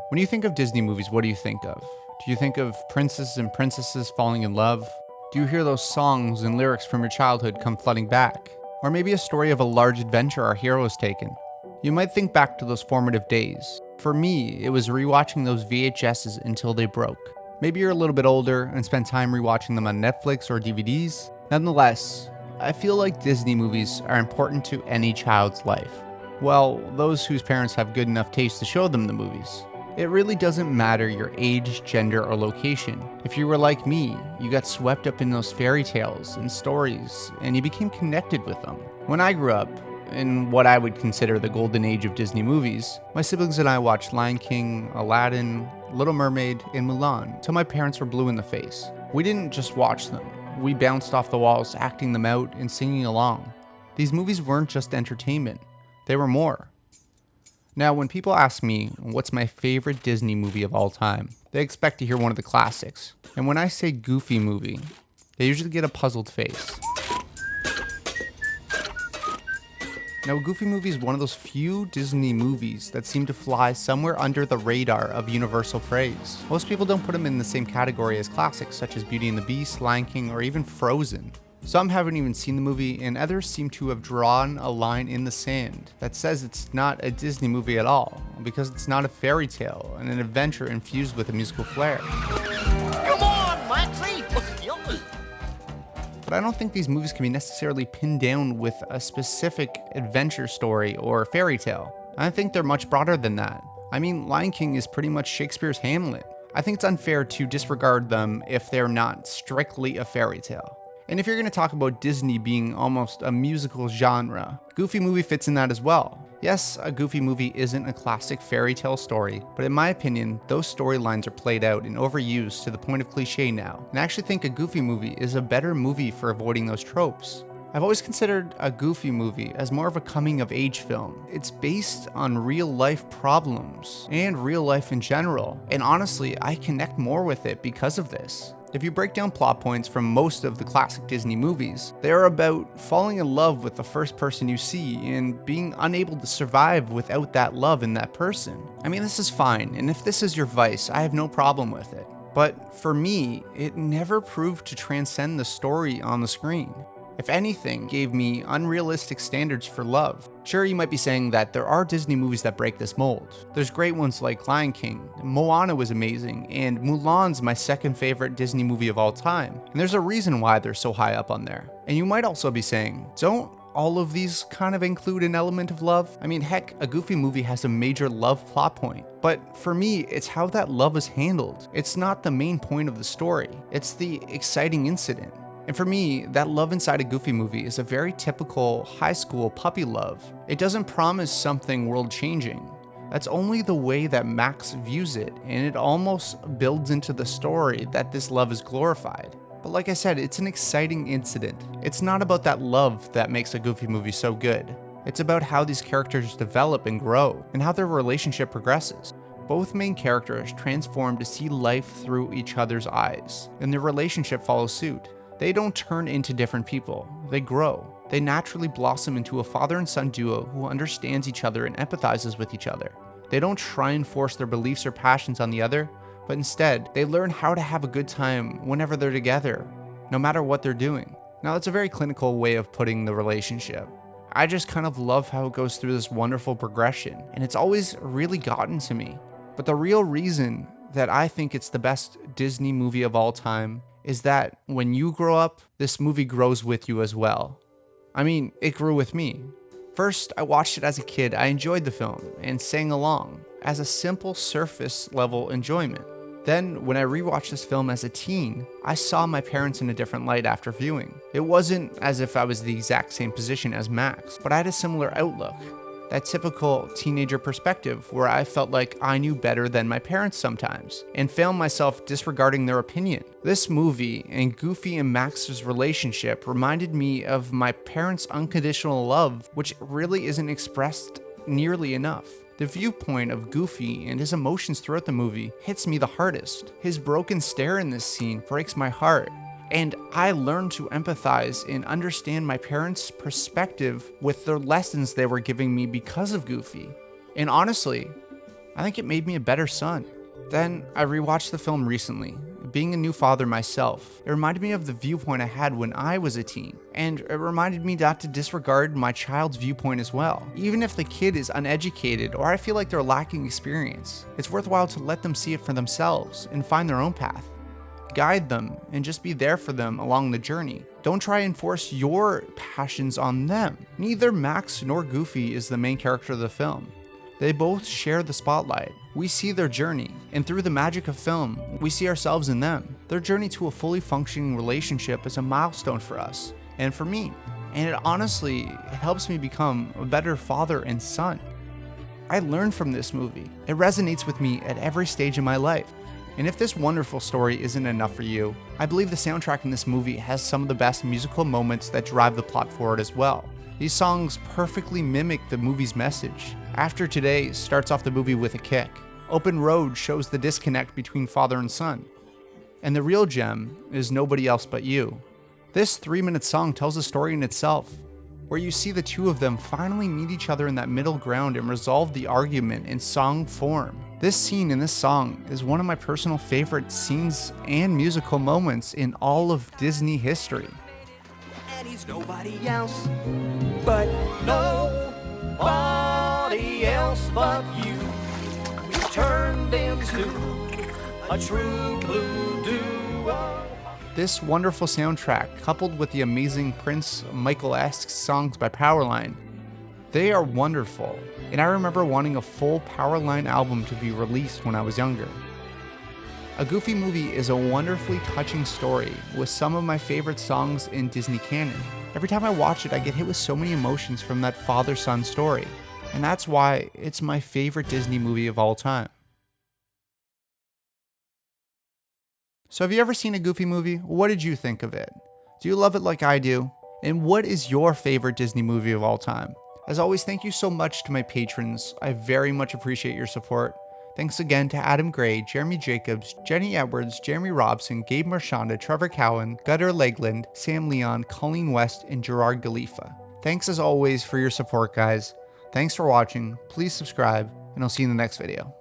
When you think of Disney movies, what do you think of? Do you think of princes and princesses falling in love? Do you hear those songs and lyrics from your childhood come flooding back? Or maybe a story of a large adventure our hero has taken? You might think back to those formative days. For me, it was rewatching those VHSs until they broke. Maybe you're a little bit older and spend time rewatching them on Netflix or DVDs. Nonetheless, I feel like Disney movies are important to any child's life. Well, those whose parents have good enough taste to show them the movies. It really doesn't matter your age, gender, or location. If you were like me, you got swept up in those fairy tales and stories, and you became connected with them. When I grew up, in what I would consider the golden age of Disney movies, my siblings and I watched Lion King, Aladdin, Little Mermaid, and Mulan till my parents were blue in the face. We didn't just watch them, we bounced off the walls, acting them out and singing along. These movies weren't just entertainment, they were more. Now, when people ask me what's my favorite Disney movie of all time, they expect to hear one of the classics. And when I say Goofy movie, they usually get a puzzled face. Now, a Goofy movie is one of those few Disney movies that seem to fly somewhere under the radar of universal praise. Most people don't put them in the same category as classics such as Beauty and the Beast, Lion King, or even Frozen. Some haven't even seen the movie, and others seem to have drawn a line in the sand that says it's not a Disney movie at all, because it's not a fairy tale and an adventure infused with a musical flair. Come on, Maxie! But I don't think these movies can be necessarily pinned down with a specific adventure story or fairy tale. I think they're much broader than that. I mean, Lion King is pretty much Shakespeare's Hamlet. I think it's unfair to disregard them if they're not strictly a fairy tale. And if you're going to talk about Disney being almost a musical genre, Goofy movie fits in that as well. Yes, a Goofy movie isn't a classic fairy tale story, but in my opinion, those storylines are played out and overused to the point of cliche now, and I actually think a Goofy movie is a better movie for avoiding those tropes. I've always considered a Goofy movie as more of a coming-of-age film. It's based on real-life problems and real life in general, and honestly, I connect more with it because of this. If you break down plot points from most of the classic Disney movies, they are about falling in love with the first person you see and being unable to survive without that love in that person. I mean, this is fine, and if this is your vice, I have no problem with it. But for me, it never proved to transcend the story on the screen. If anything, gave me unrealistic standards for love. Sure, you might be saying that there are Disney movies that break this mold. There's great ones like Lion King, Moana was amazing, and Mulan's my second favorite Disney movie of all time. And there's a reason why they're so high up on there. And you might also be saying, don't all of these kind of include an element of love? I mean, heck, a Goofy movie has a major love plot point. But for me, it's how that love is handled. It's not the main point of the story. It's the exciting incident. And for me, that love inside a Goofy movie is a very typical high school puppy love. It doesn't promise something world-changing. That's only the way that Max views it, and it almost builds into the story that this love is glorified. But like I said, it's an exciting incident. It's not about that love that makes a Goofy movie so good. It's about how these characters develop and grow, and how their relationship progresses. Both main characters transform to see life through each other's eyes, and their relationship follows suit. They don't turn into different people, they grow. They naturally blossom into a father and son duo who understands each other and empathizes with each other. They don't try and force their beliefs or passions on the other, but instead, they learn how to have a good time whenever they're together, no matter what they're doing. Now, that's a very clinical way of putting the relationship. I just kind of love how it goes through this wonderful progression, and it's always really gotten to me. But the real reason that I think it's the best Disney movie of all time is that when you grow up, this movie grows with you as well. I mean, it grew with me. First, I watched it as a kid, I enjoyed the film, and sang along, as a simple surface level enjoyment. Then, when I rewatched this film as a teen, I saw my parents in a different light after viewing. It wasn't as if I was the exact same position as Max, but I had a similar outlook. That typical teenager perspective where I felt like I knew better than my parents sometimes, and found myself disregarding their opinion. This movie and Goofy and Max's relationship reminded me of my parents' unconditional love, which really isn't expressed nearly enough. The viewpoint of Goofy and his emotions throughout the movie hits me the hardest. His broken stare in this scene breaks my heart. And I learned to empathize and understand my parents' perspective with the lessons they were giving me because of Goofy. And honestly, I think it made me a better son. Then I rewatched the film recently. Being a new father myself, it reminded me of the viewpoint I had when I was a teen, and it reminded me not to disregard my child's viewpoint as well. Even if the kid is uneducated or I feel like they're lacking experience, it's worthwhile to let them see it for themselves and find their own path. Guide them and just be there for them along the journey. Don't try and force your passions on them. Neither Max nor Goofy is the main character of the film. They both share the spotlight. We see their journey, and through the magic of film, we see ourselves in them. Their journey to a fully functioning relationship is a milestone for us, and for me. And it helps me become a better father and son. I learned from this movie. It resonates with me at every stage in my life. And if this wonderful story isn't enough for you, I believe the soundtrack in this movie has some of the best musical moments that drive the plot forward as well. These songs perfectly mimic the movie's message. After Today starts off the movie with a kick. Open Road shows the disconnect between father and son. And the real gem is Nobody Else But You. This 3-minute song tells a story in itself, where you see the two of them finally meet each other in that middle ground and resolve the argument in song form. This scene in this song is one of my personal favorite scenes and musical moments in all of Disney history. And he's nobody else but nobody else but you. We turned into a true blue duo. This wonderful soundtrack, coupled with the amazing Prince Michael-esque songs by Powerline, they are wonderful, and I remember wanting a full Powerline album to be released when I was younger. A Goofy movie is a wonderfully touching story with some of my favorite songs in Disney canon. Every time I watch it, I get hit with so many emotions from that father-son story, and that's why it's my favorite Disney movie of all time. So have you ever seen a Goofy movie? What did you think of it? Do you love it like I do? And what is your favorite Disney movie of all time? As always, thank you so much to my patrons. I very much appreciate your support. Thanks again to Adam Gray, Jeremy Jacobs, Jenny Edwards, Jeremy Robson, Gabe Marchanda, Trevor Cowan, Gutter Legland, Sam Leon, Colleen West, and Gerard Galifa. Thanks as always for your support, guys. Thanks for watching. Please subscribe, and I'll see you in the next video.